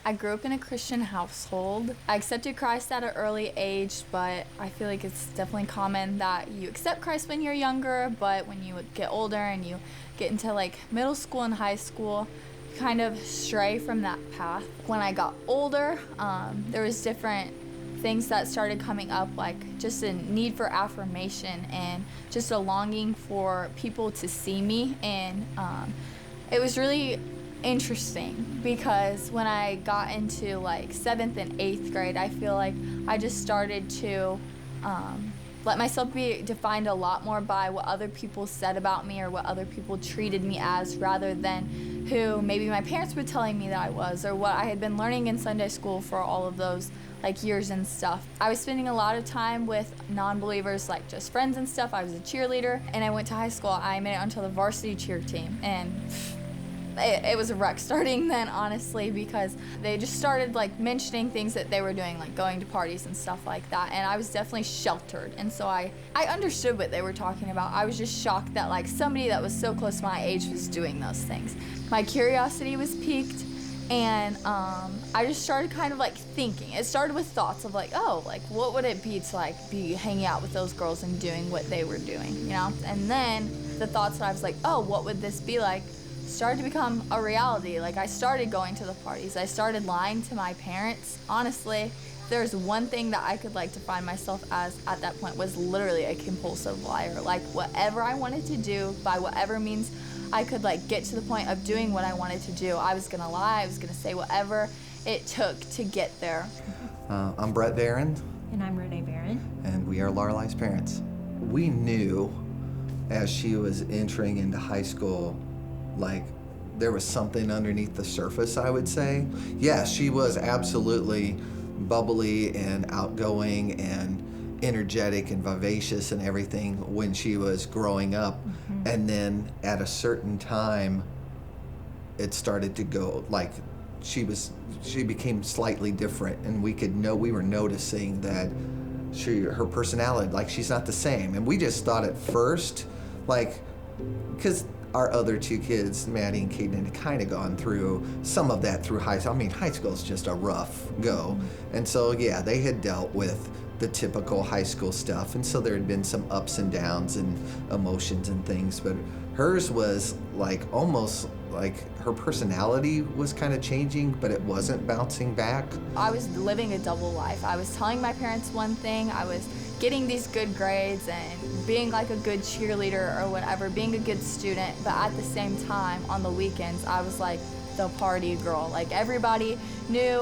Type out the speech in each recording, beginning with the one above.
I grew up in a Christian household. I accepted Christ at an early age, but I feel like it's definitely common that you accept Christ when you're younger, but when you get older and you get into like middle school and high school, you kind of stray from that path. When I got older, there was different things that started coming up, like just a need for affirmation and just a longing for people to see me. And it was really interesting because when I got into like 7th and 8th grade, I feel like I just started to let myself be defined a lot more by what other people said about me or what other people treated me as, rather than who maybe my parents were telling me that I was, or what I had been learning in Sunday school for all of those like years and stuff. I was spending a lot of time with non-believers, like just friends and stuff. I was a cheerleader, and I went to high school. I made it onto the varsity cheer team, and it was a wreck starting then, honestly, because they just started like mentioning things that they were doing, like going to parties and stuff like that, and I was definitely sheltered, and so I understood what they were talking about. I was just shocked that like somebody that was so close to my age was doing those things. My curiosity was piqued, and I just started kind of like thinking. It started with thoughts of like, oh, like what would it be to like be hanging out with those girls and doing what they were doing, you know? And then the thoughts that I was like, oh, what would this be like, started to become a reality. Like I started going to the parties. I started lying to my parents. Honestly, if there's one thing that I could like define myself as at that point, was literally a compulsive liar. Like whatever I wanted to do, by whatever means I could like get to the point of doing what I wanted to do, I was gonna lie, I was gonna say whatever it took to get there. I'm Brett Barron. And I'm Renee Barron. And we are Laraeli's parents. We knew as she was entering into high school, like there was something underneath the surface, I would say. Yes, she was absolutely bubbly and outgoing and energetic and vivacious and everything when she was growing up. Mm-hmm. And then at a certain time, it started to go, like she became slightly different, and we were noticing that her personality, like she's not the same. And we just thought at first, like, because our other two kids, Maddie and Caden, had kind of gone through some of that through high school. I mean, high school is just a rough go. And so, yeah, they had dealt with the typical high school stuff. And so there had been some ups and downs and emotions and things. But hers was like almost like her personality was kind of changing, but it wasn't bouncing back. I was living a double life. I was telling my parents one thing, I was getting these good grades and being like a good cheerleader or whatever, being a good student, but at the same time, on the weekends, I was like the party girl. Like everybody knew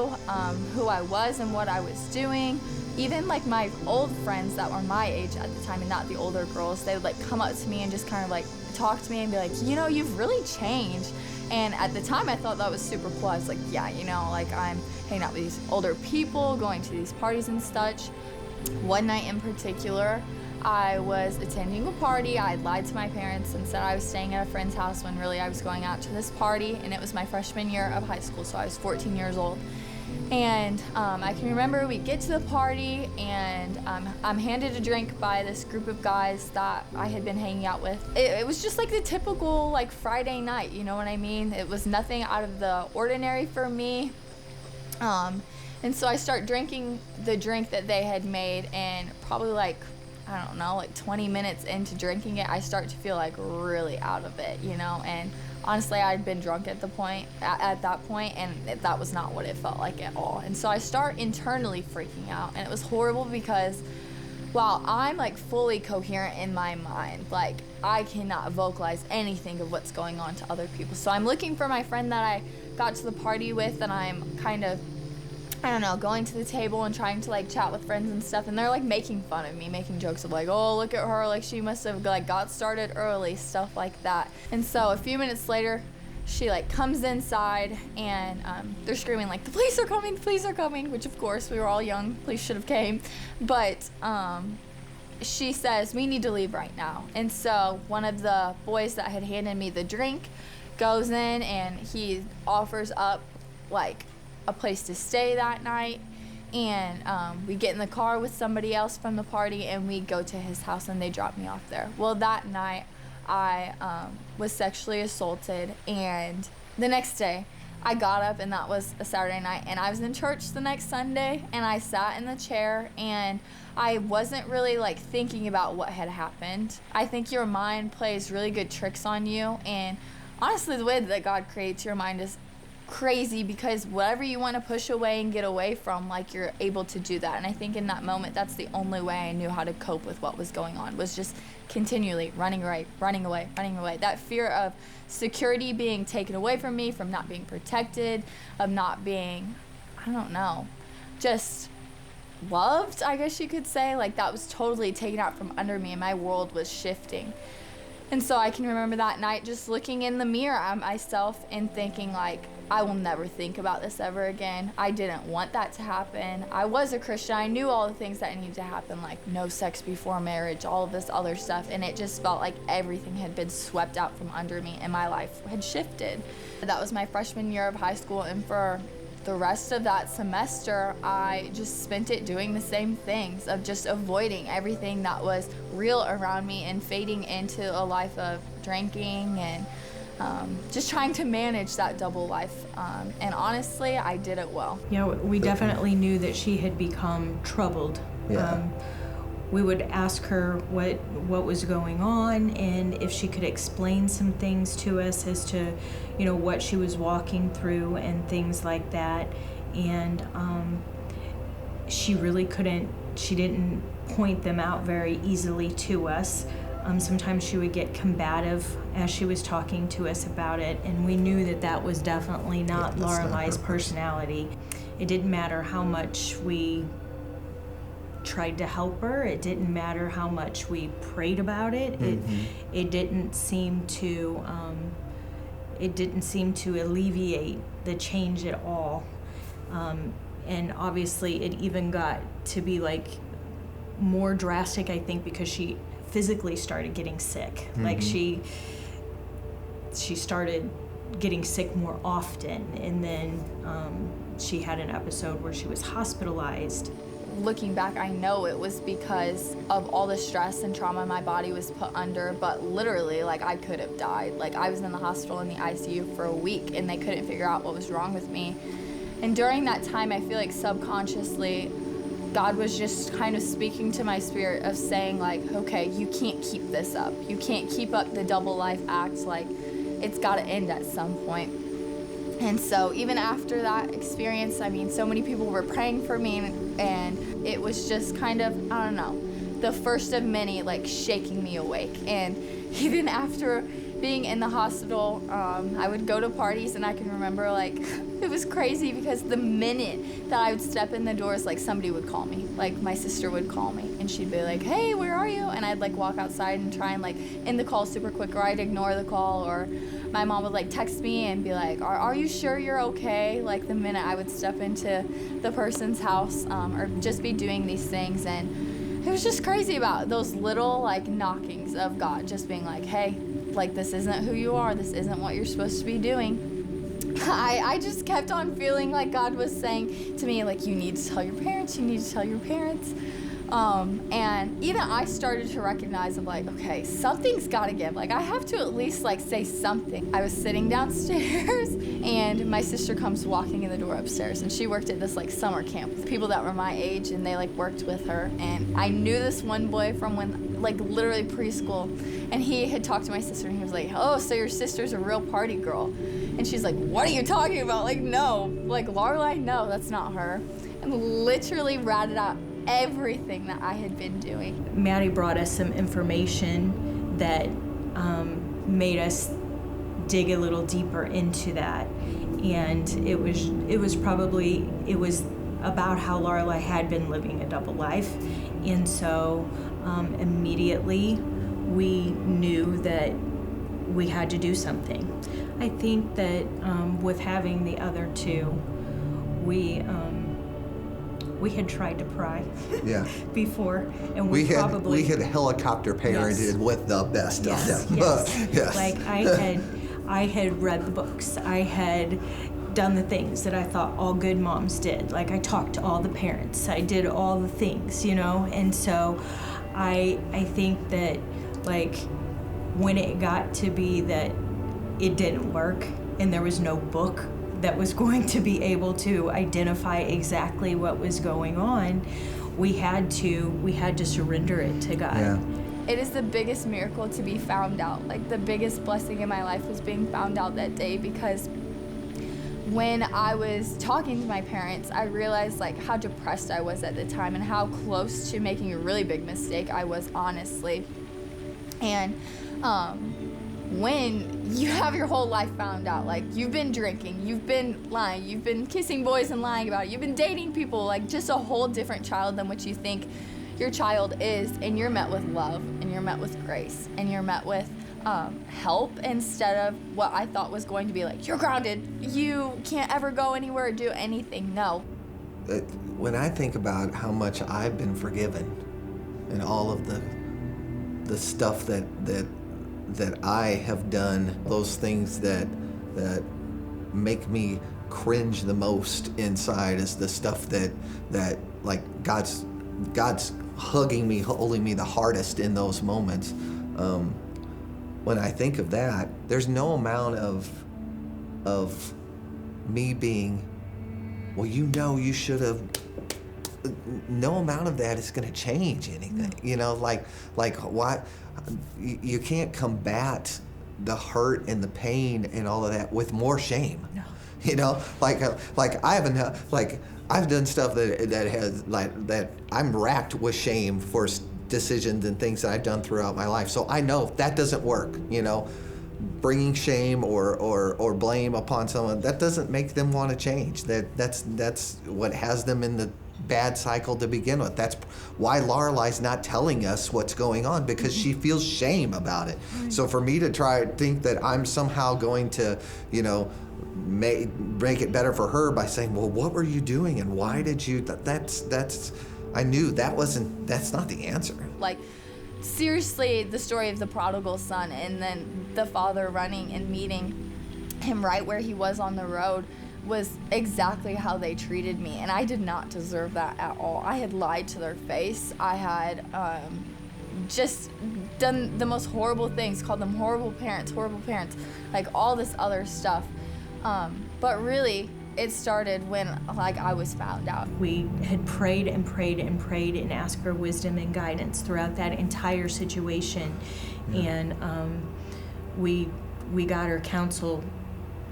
who I was and what I was doing. Even like my old friends that were my age at the time and not the older girls, they would like come up to me and just kind of like talk to me and be like, you know, you've really changed. And at the time I thought that was super cool. I was like, yeah, you know, like I'm hanging out with these older people, going to these parties and such. One night in particular, I was attending a party. I lied to my parents and said I was staying at a friend's house when really I was going out to this party, and it was my freshman year of high school, so I was 14 years old. And I can remember we get to the party, and I'm handed a drink by this group of guys that I had been hanging out with. It was just like the typical like Friday night, you know what I mean? It was nothing out of the ordinary for me. And so I start drinking the drink that they had made, and probably like, I don't know, like 20 minutes into drinking it, I start to feel like really out of it, you know? And honestly, I'd been drunk at that point, and that was not what it felt like at all. And so I start internally freaking out, and it was horrible because while I'm like fully coherent in my mind, like I cannot vocalize anything of what's going on to other people. So I'm looking for my friend that I got to the party with, and I'm kind of, I don't know, going to the table and trying to like chat with friends and stuff, and they're like making fun of me, making jokes of like, oh, look at her, like she must have like got started early, stuff like that. And so a few minutes later, she like comes inside, and they're screaming like, the police are coming, which of course we were all young, police should have came. But she says, we need to leave right now. And so one of the boys that had handed me the drink goes in, and he offers up like a place to stay that night, and we get in the car with somebody else from the party, and we go to his house, and they drop me off there. Well, that night I was sexually assaulted, and the next day I got up, and that was a Saturday night, and I was in church the next Sunday, and I sat in the chair, and I wasn't really like thinking about what had happened. I think your mind plays really good tricks on you, and honestly, the way that God creates your mind is crazy, because whatever you want to push away and get away from, like, you're able to do that. And I think in that moment, that's the only way I knew how to cope with what was going on, was just continually running away. That fear of security being taken away from me, from not being protected, of not being, I don't know, just loved, I guess you could say. Like, that was totally taken out from under me, and my world was shifting. And so I can remember that night just looking in the mirror at myself and thinking, like, I will never think about this ever again. I didn't want that to happen. I was a Christian. I knew all the things that needed to happen, like no sex before marriage, all of this other stuff. And it just felt like everything had been swept out from under me, and my life had shifted. That was my freshman year of high school, and for the rest of that semester, I just spent it doing the same things, of just avoiding everything that was real around me and fading into a life of drinking and just trying to manage that double life. And honestly, I did it well. Yeah, we definitely knew that she had become troubled. Yeah. We would ask her what was going on, and if she could explain some things to us as to, what she was walking through and things like that. And she really couldn't, she didn't point them out very easily to us. Sometimes she would get combative as she was talking to us about it, and we knew that that was definitely not Laraeli's personality. It didn't matter how much we tried to help her. It didn't matter how much we prayed about it. It didn't seem to alleviate the change at all. And obviously, it even got to be like more drastic, I think, because she physically started getting sick. Like she started getting sick more often, and then she had an episode where she was hospitalized. Looking back, I know it was because of all the stress and trauma my body was put under, but literally, like, I could have died. Like, I was in the hospital in the ICU for a week, and they couldn't figure out what was wrong with me. And during that time, I feel like subconsciously, God was just kind of speaking to my spirit of saying, like, okay, you can't keep this up. You can't keep up the double life act. Like, it's got to end at some point. And so even after that experience, I mean, so many people were praying for me, and it was just kind of, I don't know, the first of many, like, shaking me awake. And even after being in the hospital, I would go to parties, and I can remember, like, it was crazy because the minute that I would step in the doors, like, somebody would call me. Like, my sister would call me, and she'd be like, hey, where are you? And I'd, like, walk outside and try and, like, end the call super quick, or I'd ignore the call, or my mom would, like, text me and be like, are you sure you're okay? Like, the minute I would step into the person's house, or just be doing these things. And it was just crazy about those little, like, knockings of God just being like, hey, like, this isn't who you are. This isn't what you're supposed to be doing. I just kept on feeling like God was saying to me, like, you need to tell your parents, you need to tell your parents. And even I started to recognize, of like, okay, something's got to give. Like, I have to at least, like, say something. I was sitting downstairs, and my sister comes walking in the door upstairs, and she worked at this, like, summer camp with people that were my age, and they, like, worked with her. And I knew this one boy from when, like, literally preschool, and he had talked to my sister, and he was like, oh, so your sister's a real party girl. And she's like, what are you talking about? Like, no. Like, Laraeli, no, that's not her. And literally ratted out everything that I had been doing. Maddie brought us some information that made us dig a little deeper into that, and it was about how Laraeli had been living a double life, and so immediately we knew that we had to do something. I think that with having the other two, we had tried to pry before, and we had helicopter parented with the best of them. Yes. Like, I had read the books. I had done the things that I thought all good moms did. Like, I talked to all the parents. I did all the things, and so I think that, like, when it got to be that it didn't work and there was no book that was going to be able to identify exactly what was going on, we had to surrender it to God. Yeah. It is the biggest miracle to be found out. Like, the biggest blessing in my life was being found out that day, because when I was talking to my parents, I realized like how depressed I was at the time and how close to making a really big mistake I was, honestly. And when you have your whole life found out, like, you've been drinking, you've been lying, you've been kissing boys and lying about it, you've been dating people, like just a whole different child than what you think your child is, and you're met with love, and you're met with grace, and you're met with help, instead of what I thought was going to be like, you're grounded, you can't ever go anywhere or do anything. No. When I think about how much I've been forgiven and all of the stuff that I have done, those things that make me cringe the most inside, is the stuff that like God's hugging me, holding me the hardest in those moments. When I think of that, there's no amount of me being, well, you should have. No amount of that is going to change anything. You know, like why you can't combat the hurt and the pain and all of that with more shame. No. You know, like I haven't, like, I've done stuff that has, like, that I'm racked with shame for decisions and things that I've done throughout my life. So I know that doesn't work. You know, bringing shame or blame upon someone, that doesn't make them want to change. That's what has them in the bad cycle to begin with. That's why Laraeli's not telling us what's going on, because she feels shame about it. So for me to think that I'm somehow going to, you know, make it better for her by saying, well, what were you doing and why did you, that's I knew that's not the answer. Like, seriously, the story of the prodigal son, and then the father running and meeting him right where he was on the road, was exactly how they treated me, and I did not deserve that at all. I had lied to their face. I had just done the most horrible things, called them horrible parents, like all this other stuff. But really, it started when, like, I was found out. We had prayed and prayed and prayed and asked for wisdom and guidance throughout that entire situation. And we got our counsel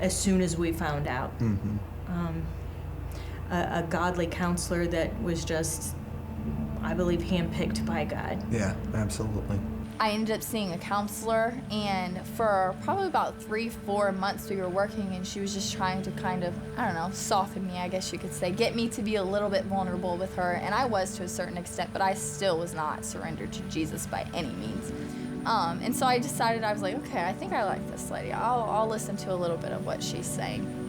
as soon as we found out. A godly counselor that was just, I believe, handpicked by God. Yeah, absolutely. I ended up seeing a counselor, and for probably about 3-4 months we were working, and she was just trying to kind of, I don't know, soften me, I guess you could say, get me to be a little bit vulnerable with her, and I was to a certain extent, but I still was not surrendered to Jesus by any means. And so I decided, I was like, okay, I think I like this lady. I'll listen to a little bit of what she's saying.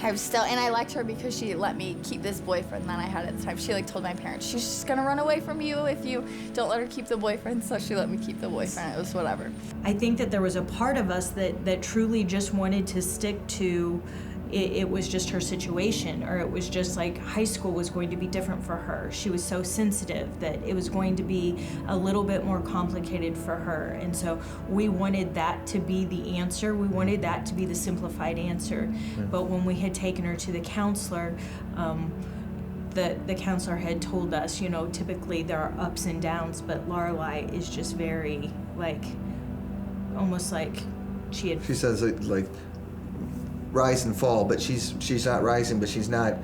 And I liked her because she let me keep this boyfriend that I had at the time. She like told my parents, she's just gonna run away from you if you don't let her keep the boyfriend, so she let me keep the boyfriend. It was whatever. I think that there was a part of us that truly just wanted to stick to it was just her situation, or it was just like high school was going to be different for her. She was so sensitive that it was going to be a little bit more complicated for her. And so we wanted that to be the answer. We wanted that to be the simplified answer. But when we had taken her to the counselor, the counselor had told us, you know, typically there are ups and downs, but Laraeli is just very, like, almost like she says, like, rise and fall, but she's not rising, but she's not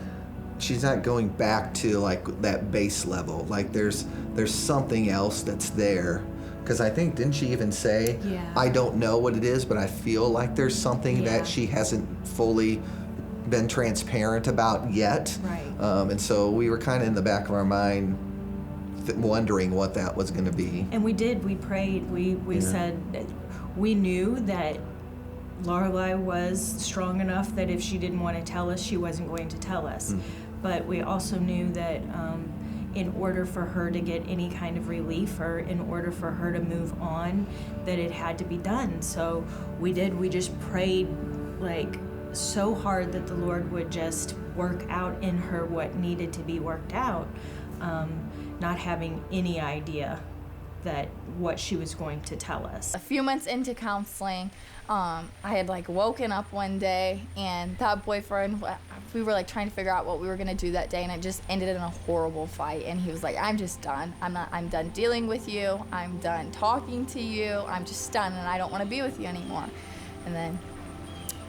going back to like that base level. Like there's something else that's there, because I think, didn't she even say, I don't know what it is, but I feel like there's something that she hasn't fully been transparent about yet. Right. And so we were kind of in the back of our mind wondering what that was going to be. And we prayed, we said, we knew that Laraeli was strong enough that if she didn't want to tell us, she wasn't going to tell us. But we also knew that in order for her to get any kind of relief, or in order for her to move on, that it had to be done. So we just prayed like so hard that the Lord would just work out in her what needed to be worked out, not having any idea that what she was going to tell us. A few months into counseling, I had like woken up one day, and that boyfriend, we were like trying to figure out what we were gonna do that day, and it just ended in a horrible fight. And he was like, I'm just done. I'm done dealing with you. I'm done talking to you. I'm just done, and I don't want to be with you anymore. And then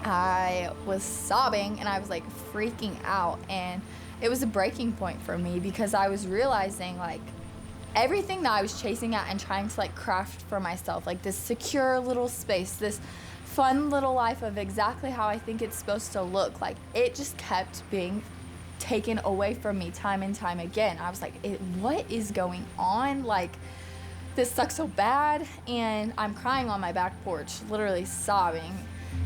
I was sobbing, and I was like freaking out, and it was a breaking point for me, because I was realizing like everything that I was chasing at and trying to like craft for myself, like this secure little space, this fun little life of exactly how I think it's supposed to look, like it just kept being taken away from me time and time again. I was like, what is going on? Like, this sucks so bad. And I'm crying on my back porch, literally sobbing.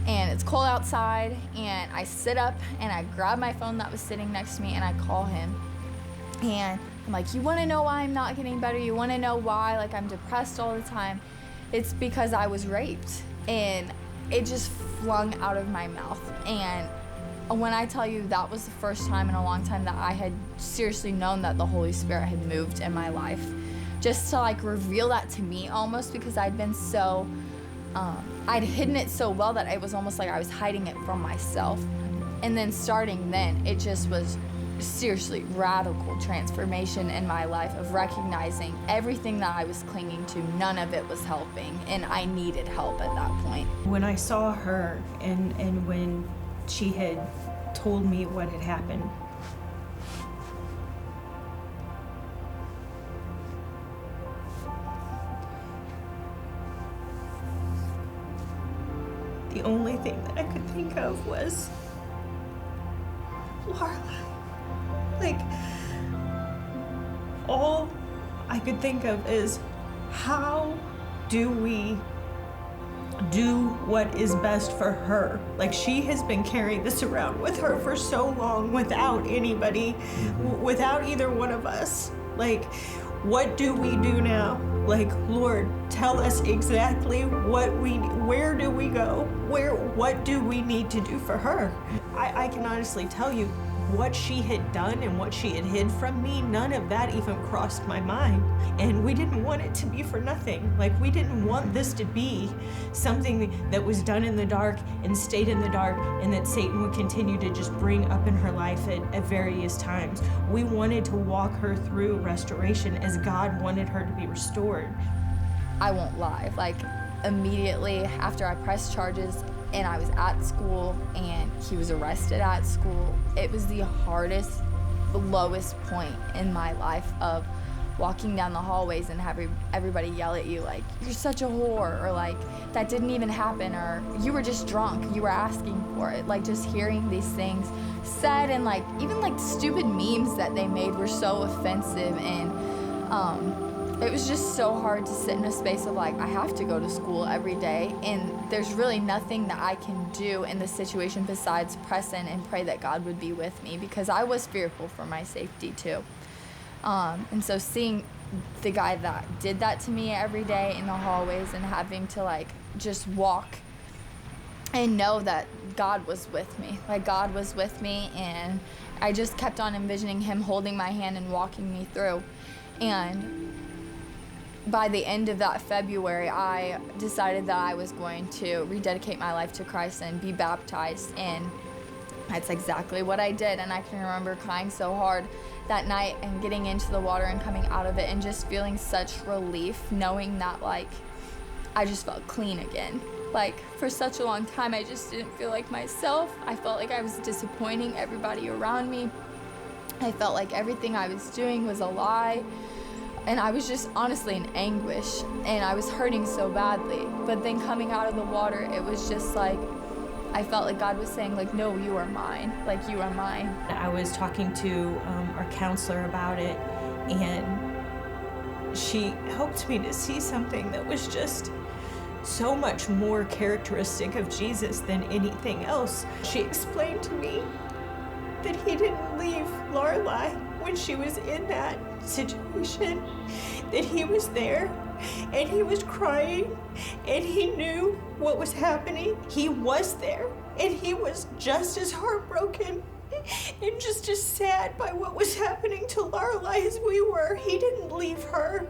And it's cold outside, and I sit up and I grab my phone that was sitting next to me, and I call him. And I'm like, you want to know why I'm not getting better? You want to know why like I'm depressed all the time? It's because I was raped. And it just flung out of my mouth. And when I tell you, that was the first time in a long time that I had seriously known that the Holy Spirit had moved in my life, just to like reveal that to me, almost, because I'd been so I'd hidden it so well that it was almost like I was hiding it from myself. And then starting then, it just was seriously radical transformation in my life of recognizing everything that I was clinging to, none of it was helping, and I needed help at that point. When I saw her and when she had told me what had happened, the only thing that I could think of was Laraeli. Like, all I could think of is, how do we do what is best for her? Like, she has been carrying this around with her for so long without anybody, without either one of us. Like, what do we do now? Like, Lord, tell us exactly where do we go? What do we need to do for her? I can honestly tell you, what she had done and what she had hid from me, none of that even crossed my mind. And we didn't want it to be for nothing. Like, we didn't want this to be something that was done in the dark and stayed in the dark, and that Satan would continue to just bring up in her life at various times. We wanted to walk her through restoration as God wanted her to be restored. I won't lie, like immediately after I pressed charges and I was at school and he was arrested at school, it was the hardest, the lowest point in my life of walking down the hallways and having everybody yell at you like, you're such a whore, or like, that didn't even happen, or you were just drunk, you were asking for it. Like, just hearing these things said, and like even like stupid memes that they made were so offensive, and it was just so hard to sit in a space of like, I have to go to school every day, and there's really nothing that I can do in this situation besides press in and pray that God would be with me, because I was fearful for my safety too. And so seeing the guy that did that to me every day in the hallways and having to like just walk and know that God was with me, like God was with me, and I just kept on envisioning him holding my hand and walking me through. And by the end of that February, I decided that I was going to rededicate my life to Christ and be baptized, and that's exactly what I did. And I can remember crying so hard that night and getting into the water and coming out of it and just feeling such relief, knowing that like I just felt clean again. Like, for such a long time, I just didn't feel like myself. I felt like I was disappointing everybody around me. I felt like everything I was doing was a lie. And I was just honestly in anguish, and I was hurting so badly. But then coming out of the water, it was just like, I felt like God was saying like, no, you are mine, like you are mine. I was talking to our counselor about it, and she helped me to see something that was just so much more characteristic of Jesus than anything else. She explained to me that he didn't leave Laraeli when she was in that situation, that he was there and he was crying and he knew what was happening. He was there and he was just as heartbroken and just as sad by what was happening to Laraeli as we were. He didn't leave her.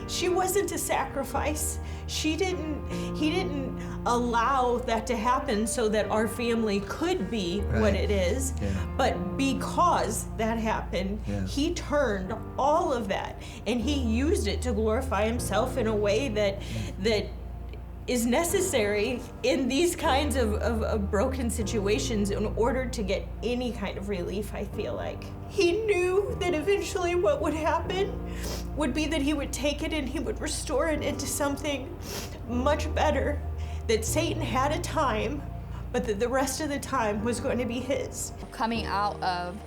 She wasn't a sacrifice. He didn't allow that to happen so that our family could be what it is. Yeah. But because that happened, he turned all of that and he used it to glorify himself in a way that is necessary in these kinds of broken situations in order to get any kind of relief, I feel like. He knew that eventually what would happen would be that he would take it and he would restore it into something much better, that Satan had a time, but that the rest of the time was going to be his. Coming out of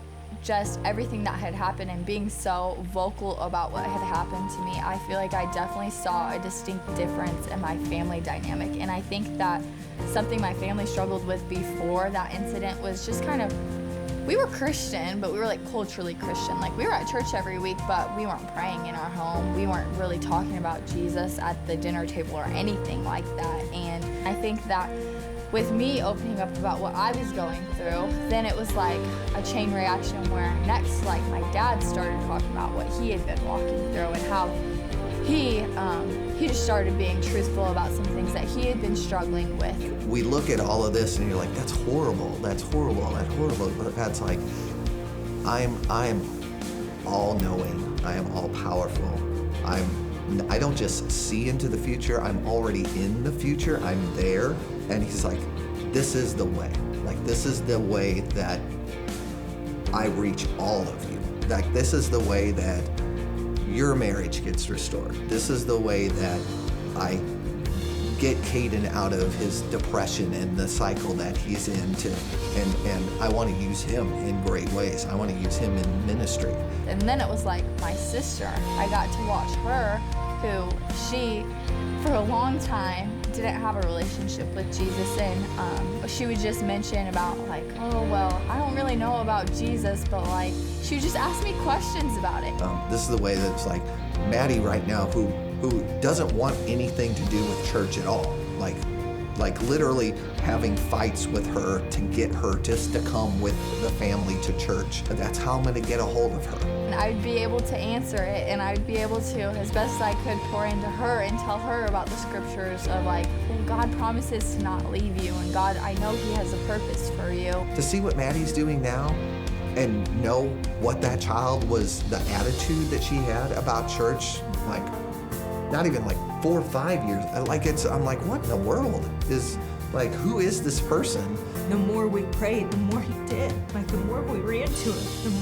just everything that had happened and being so vocal about what had happened to me, I feel like I definitely saw a distinct difference in my family dynamic. And I think that something my family struggled with before that incident was just kind of, we were Christian, but we were like culturally Christian. Like we were at church every week, but we weren't praying in our home. We weren't really talking about Jesus at the dinner table or anything like that. And I think that with me opening up about what I was going through, then it was like a chain reaction where next, like my dad started talking about what he had been walking through and how he just started being truthful about some things that he had been struggling with. We look at all of this and you're like, that's horrible, that's horrible, that's horrible. But that's like, I am all knowing, I am all powerful. I don't just see into the future, I'm already in the future, I'm there. And he's like, this is the way. Like, this is the way that I reach all of you. Like, this is the way that your marriage gets restored. This is the way that I get Caden out of his depression and the cycle that he's in and I want to use him in great ways. I want to use him in ministry. And then it was like my sister. I got to watch her, who she, for a long time, didn't have a relationship with Jesus, and she would just mention about like, oh, well, I don't really know about Jesus, but like, she would just ask me questions about it. This is the way that it's like Maddie right now, who doesn't want anything to do with church at all. Like literally having fights with her to get her just to come with the family to church. That's how I'm gonna get a hold of her. And I would be able to answer it, and I would be able to, as best I could, pour into her and tell her about the scriptures of like, well, God promises to not leave you, and God, I know He has a purpose for you. To see what Maddie's doing now and know what that child was, the attitude that she had about church, like not even like 4 or 5 years, I'm like, what in the world is, like, who is this person? The more we prayed, the more he did. Like, the more we ran to him,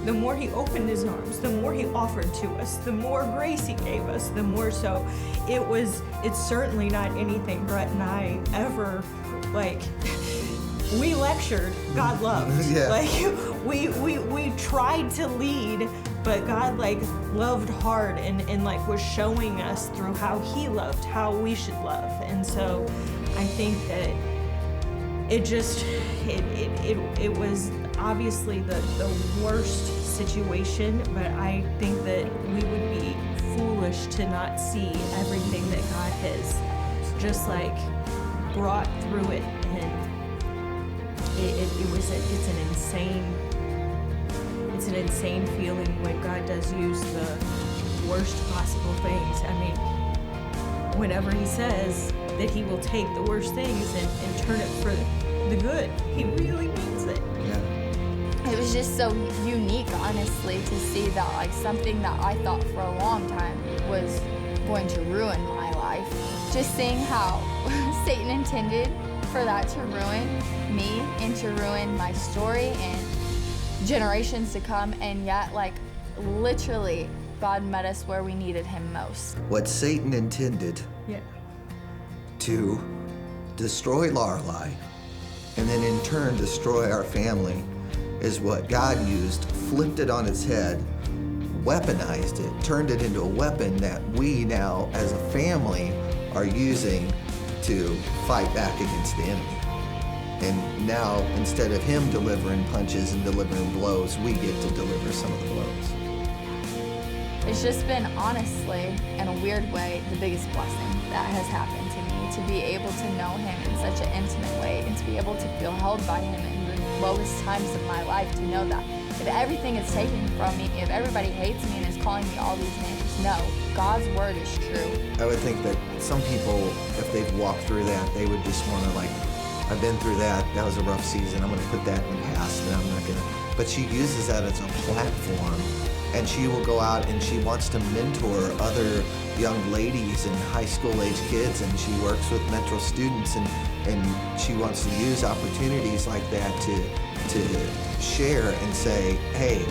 the more he opened his arms, the more he offered to us, the more grace he gave us, the more so. It's certainly not anything Brett and I ever, like, we lectured, God loved. Yeah. Like, we tried to lead, but God, like, loved hard and like was showing us through how he loved, how we should love. And so I think that it was obviously the worst situation, but I think that we would be foolish to not see everything that God has just like brought through it. And it's an insane feeling when God does use the worst possible things. I mean, whenever he says that he will take the worst things and turn it for the good, he really means it. Yeah. It was just so unique, honestly, to see that like something that I thought for a long time was going to ruin my life. Just seeing how Satan intended for that to ruin me and to ruin my story and generations to come, and yet like literally God met us where we needed him most. What Satan intended to destroy Laraeli and then in turn destroy our family is what God used, flipped it on its head, weaponized it, turned it into a weapon that we now as a family are using to fight back against the enemy. And now, instead of him delivering punches and delivering blows, we get to deliver some of the blows. It's just been, honestly, in a weird way, the biggest blessing that has happened to me, to be able to know him in such an intimate way and to be able to feel held by him in lowest times of my life to know that if everything is taken from me, if everybody hates me and is calling me all these names, no, God's word is true. I would think that some people, if they've walked through that, they would just want to like, I've been through that, that was a rough season, I'm going to put that in the past, and I'm not going to, but she uses that as a platform, and she will go out and she wants to mentor other young ladies and high school age kids, and she works with mental students, and she wants to use opportunities like that to share and say, hey,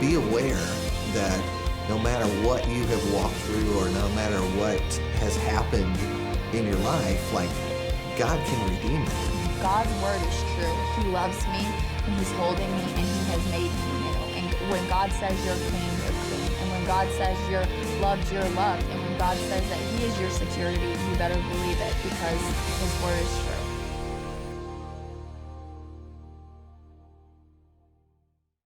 be aware that no matter what you have walked through or no matter what has happened in your life, like, God can redeem it. God's word is true. He loves me, and he's holding me, and he has made me new. And when God says you're clean, you're clean. And when God says you're loved, you're loved. And when God says that he is your security, you better believe it, because his word is true.